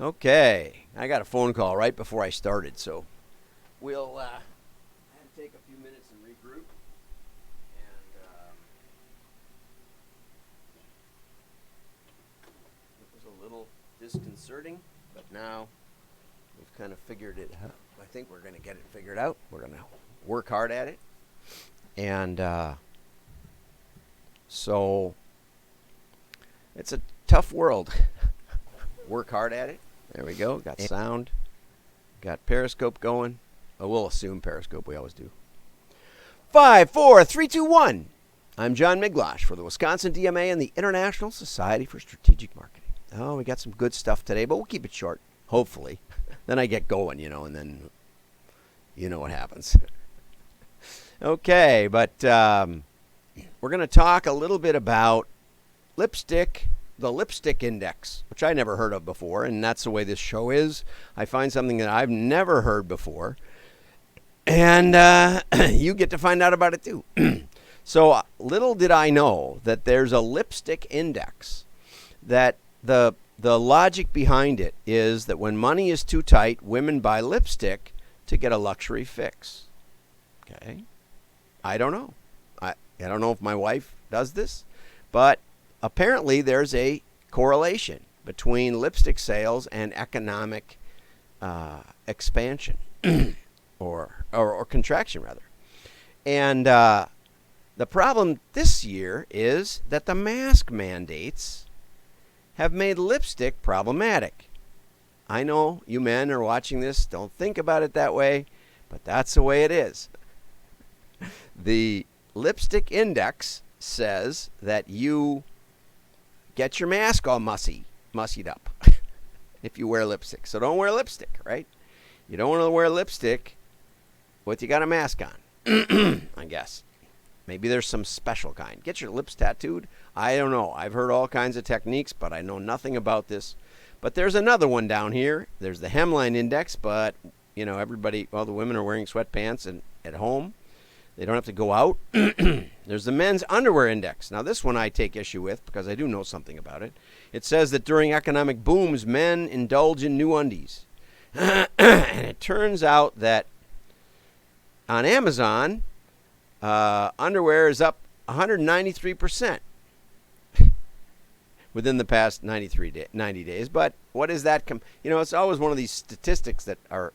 Okay, I got a phone call right before I started, so we'll have to take a few minutes and regroup. And it was a little disconcerting, but now we've kind of figured it out. I think we're going to get it figured out. We're going to work hard at it. And so it's a tough world. Work hard at it. There we go. Got sound. Got Periscope going. Oh, we'll assume Periscope. We always do. 5, 4, 3, 2, 1. I'm John Miglosh for the Wisconsin DMA and the International Society for Strategic Marketing. Oh, we got some good stuff today, but we'll keep it short, hopefully. Then I get going, and then you know what happens. Okay, but we're going to talk a little bit about lipstick, the lipstick index, which I never heard of before, and that's the way this show is. I find something that I've never heard before, and you get to find out about it too. So little did I know that there's a lipstick index, that the logic behind it is that when money is too tight, women buy lipstick to get a luxury fix. Okay? I don't know. I don't know if my wife does this, but apparently there's a correlation between lipstick sales and economic expansion or contraction, rather. And the problem this year is that the mask mandates have made lipstick problematic. I know you men are watching this, don't think about it that way, but that's the way it is. The lipstick index says that you get your mask all mussied up if you wear lipstick. So don't wear lipstick, right? You don't want to wear lipstick with you got a mask on, I guess. Maybe there's some special kind. Get your lips tattooed. I don't know. I've heard all kinds of techniques, but I know nothing about this. But there's another one down here. There's the hemline index, but, everybody, all the women are wearing sweatpants and at home. They don't have to go out. There's the men's underwear index. Now, this one I take issue with because I do know something about it. It says that during economic booms, men indulge in new undies. And it turns out that on Amazon, underwear is up 193% within the past 90 days. But what is that? It's always one of these statistics that are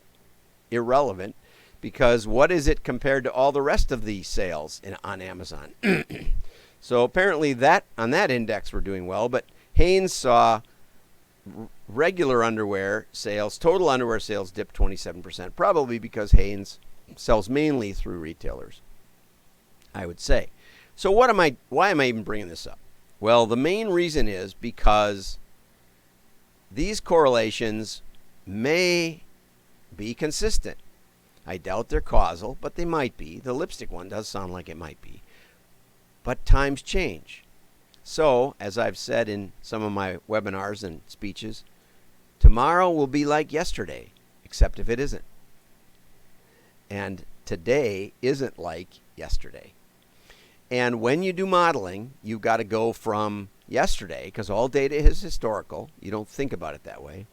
irrelevant, because what is it compared to all the rest of the sales on Amazon? So apparently on that index we're doing well, but Hanes saw regular underwear sales, total underwear sales dip 27%, probably because Hanes sells mainly through retailers, I would say. So why am I even bringing this up? Well, the main reason is because these correlations may be consistent. I doubt they're causal, but they might be. The lipstick one does sound like it might be. But times change. So, as I've said in some of my webinars and speeches, tomorrow will be like yesterday, except if it isn't. And today isn't like yesterday. And when you do modeling, you've got to go from yesterday, because all data is historical. You don't think about it that way.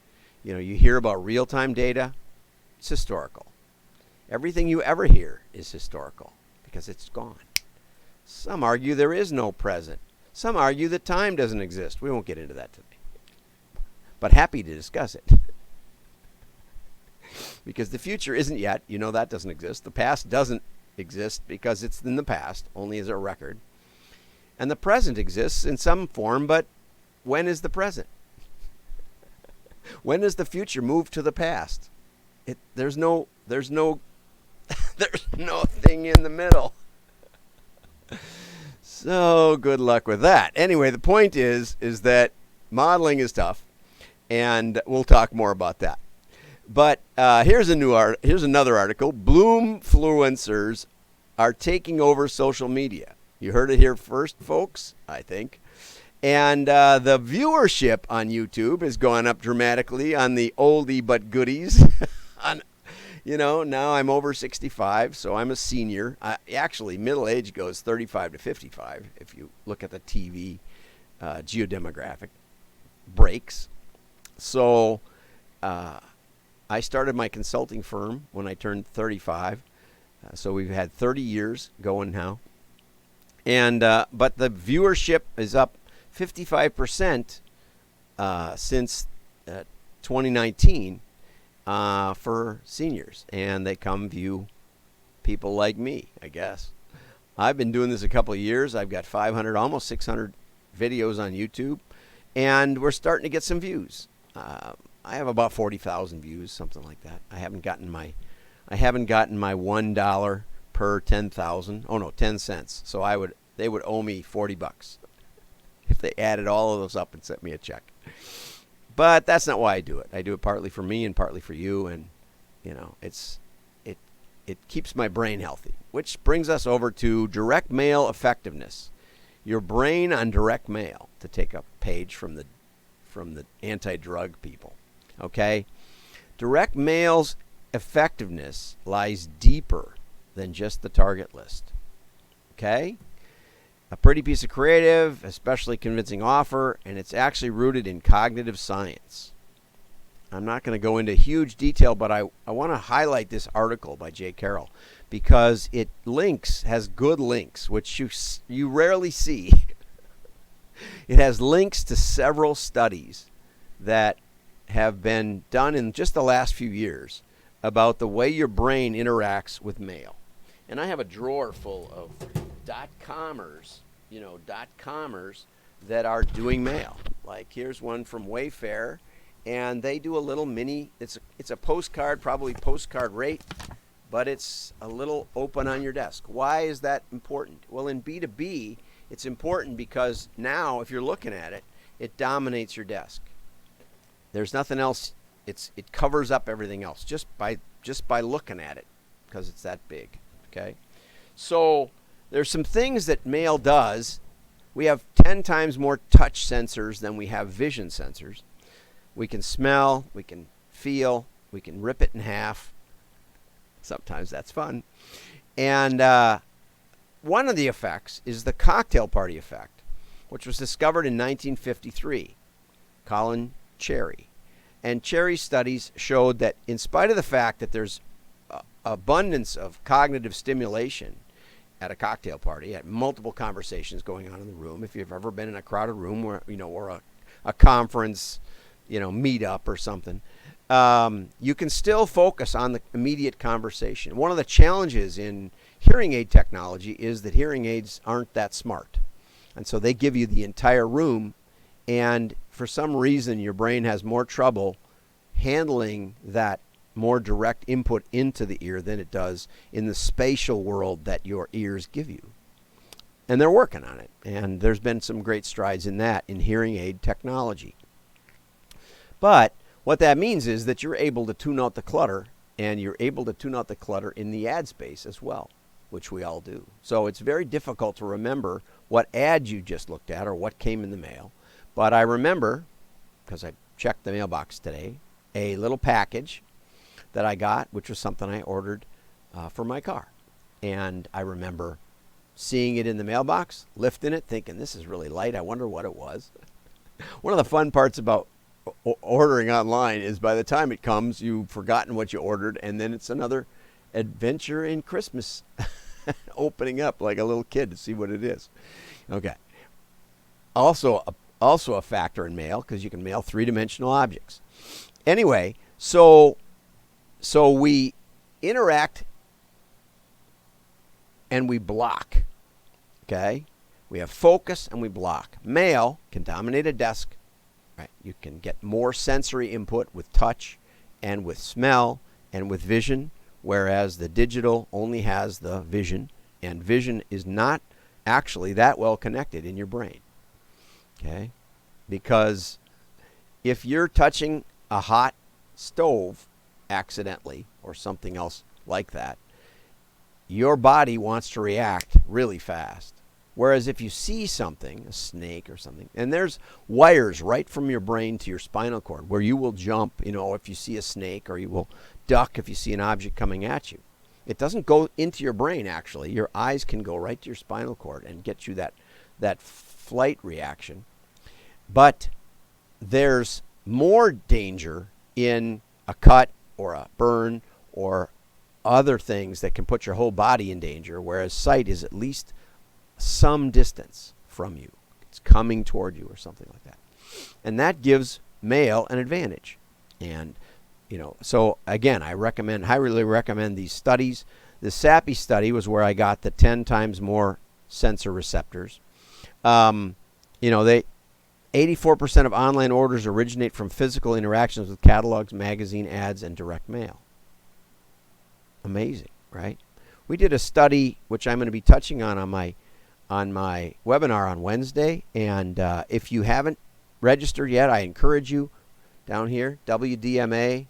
You hear about real-time data. It's historical. Everything you ever hear is historical because it's gone. Some argue there is no present. Some argue that time doesn't exist. We won't get into that today. But happy to discuss it. Because the future isn't yet. That doesn't exist. The past doesn't exist because it's in the past, only as a record. And the present exists in some form, but when is the present? When does the future move to the past? There's no there's no thing in the middle. So good luck with that. Anyway, the point is that modeling is tough, and we'll talk more about that. But here's another article. Boomfluencers are taking over social media. You heard it here first, folks, I think. And the viewership on YouTube has gone up dramatically on the oldie but goodies. Now I'm over 65, so I'm a senior. Actually, middle age goes 35 to 55 if you look at the TV geodemographic breaks. So I started my consulting firm when I turned 35. So we've had 30 years going now. And but the viewership is up 55% since 2019 for seniors. And they come view people like me, I guess. I've been doing this a couple of years. I've got 500, almost 600 videos on YouTube. And we're starting to get some views. I have about 40,000 views, something like that. I haven't gotten my $1 per 10,000. Oh no, 10 cents. So they would owe me $40 if they added all of those up and sent me a check. But that's not why I do it. I do it partly for me and partly for you, and it keeps my brain healthy. Which brings us over to direct mail effectiveness. Your brain on direct mail, to take a page from the anti-drug people. Okay? Direct mail's effectiveness lies deeper than just the target list. Okay? A pretty piece of creative, especially convincing offer, and it's actually rooted in cognitive science. I'm not going to go into huge detail, but I want to highlight this article by Jay Carroll because it has good links, which you rarely see. It has links to several studies that have been done in just the last few years about the way your brain interacts with mail. And I have a drawer full of .comers that are doing mail. Like here's one from Wayfair, and they do a little mini, it's a postcard, probably postcard rate, but it's a little open on your desk. Why is that important? Well, in B2B, it's important because now if you're looking at it, it dominates your desk. There's nothing else. It covers up everything else just by looking at it because it's that big. Okay, so there's some things that mail does. We have 10 times more touch sensors than we have vision sensors. We can smell, we can feel, we can rip it in half. Sometimes that's fun. And one of the effects is the cocktail party effect, which was discovered in 1953. Colin Cherry. And Cherry's studies showed that in spite of the fact that there's abundance of cognitive stimulation at a cocktail party, at multiple conversations going on in the room, if you've ever been in a crowded room or a conference, meetup or something, you can still focus on the immediate conversation. One of the challenges in hearing aid technology is that hearing aids aren't that smart. And so they give you the entire room, and for some reason your brain has more trouble handling that more direct input into the ear than it does in the spatial world that your ears give you. And they're working on it. And there's been some great strides in that in hearing aid technology. But what that means is that you're able to tune out the clutter, and you're able to tune out the clutter in the ad space as well, which we all do. So it's very difficult to remember what ad you just looked at or what came in the mail. But I remember, because I checked the mailbox today, a little package that I got, which was something I ordered for my car. And I remember seeing it in the mailbox, lifting it, thinking, this is really light. I wonder what it was. One of the fun parts about ordering online is by the time it comes, you've forgotten what you ordered, and then it's another adventure in Christmas, opening up like a little kid to see what it is. Okay. Also a factor in mail, because you can mail three-dimensional objects. Anyway, so we interact and we block. Okay? We have focus and we block. Mail can dominate a desk. Right? You can get more sensory input with touch and with smell and with vision, whereas the digital only has the vision, and vision is not actually that well connected in your brain. Okay? Because if you're touching a hot stove accidentally or something else like that, your body wants to react really fast. Whereas if you see something, a snake or something, and there's wires right from your brain to your spinal cord where you will jump, if you see a snake, or you will duck if you see an object coming at you. It doesn't go into your brain, actually. Your eyes can go right to your spinal cord and get you that flight reaction. But there's more danger in a cut or a burn or other things that can put your whole body in danger, whereas sight is at least some distance from you. It's coming toward you or something like that. And that gives male an advantage. And, so again, highly recommend these studies. The SAPI study was where I got the 10 times more sensor receptors. 84% of online orders originate from physical interactions with catalogs, magazine ads, and direct mail. Amazing, right? We did a study, which I'm going to be touching on my webinar on Wednesday. And if you haven't registered yet, I encourage you down here, wdma.org.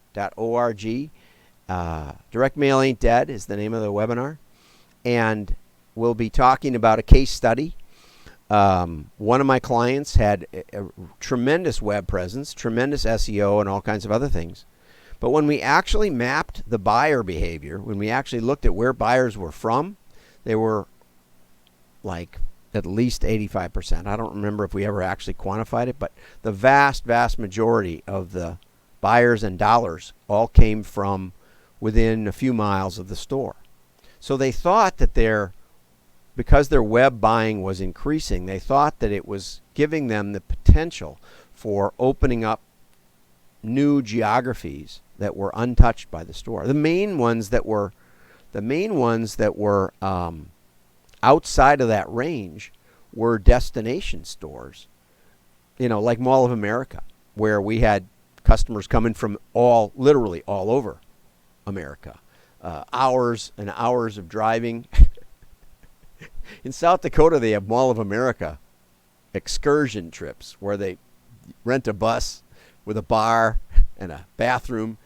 Direct Mail Ain't Dead is the name of the webinar. And we'll be talking about a case study. One of my clients had a tremendous web presence, tremendous SEO, and all kinds of other things. But when we actually mapped the buyer behavior, when we actually looked at where buyers were from, they were like at least 85%. I don't remember if we ever actually quantified it, but the vast, vast majority of the buyers and dollars all came from within a few miles of the store. So they thought that because their web buying was increasing, they thought that it was giving them the potential for opening up new geographies that were untouched by the store. The main ones that were outside of that range were destination stores, like Mall of America, where we had customers coming from literally all over America. Hours and hours of driving. In South Dakota, they have Mall of America excursion trips where they rent a bus with a bar and a bathroom,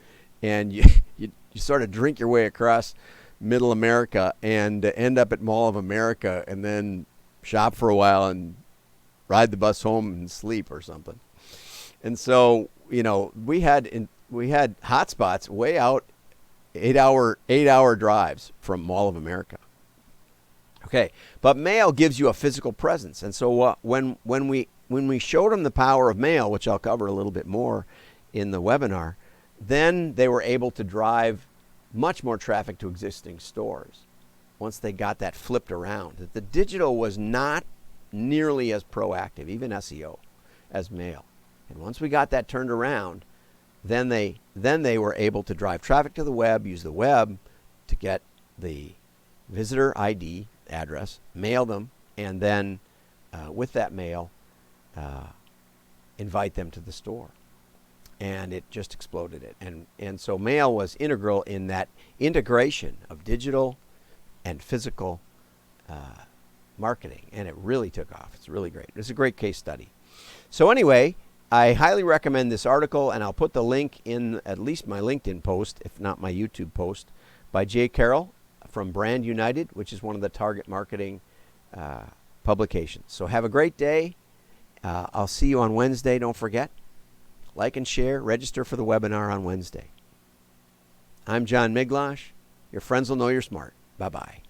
and you sort of drink your way across Middle America and end up at Mall of America and then shop for a while and ride the bus home and sleep or something. And so, we had hotspots way out, 8-hour drives from Mall of America. Okay, but mail gives you a physical presence. And so when we showed them the power of mail, which I'll cover a little bit more in the webinar, then they were able to drive much more traffic to existing stores once they got that flipped around. That the digital was not nearly as proactive, even SEO, as mail. And once we got that turned around, then they were able to drive traffic to the web, use the web to get the visitor ID address, mail them, and then with that mail, invite them to the store. And it just exploded it. And so mail was integral in that integration of digital and physical marketing. And it really took off. It's really great. It's a great case study. So anyway, I highly recommend this article, and I'll put the link in at least my LinkedIn post, if not my YouTube post, by Jay Carroll from Brand United, which is one of the target marketing publications. So have a great day. I'll see you on Wednesday. Don't forget, like and share, register for the webinar on Wednesday. I'm John Miglash. Your friends will know you're smart. Bye-bye.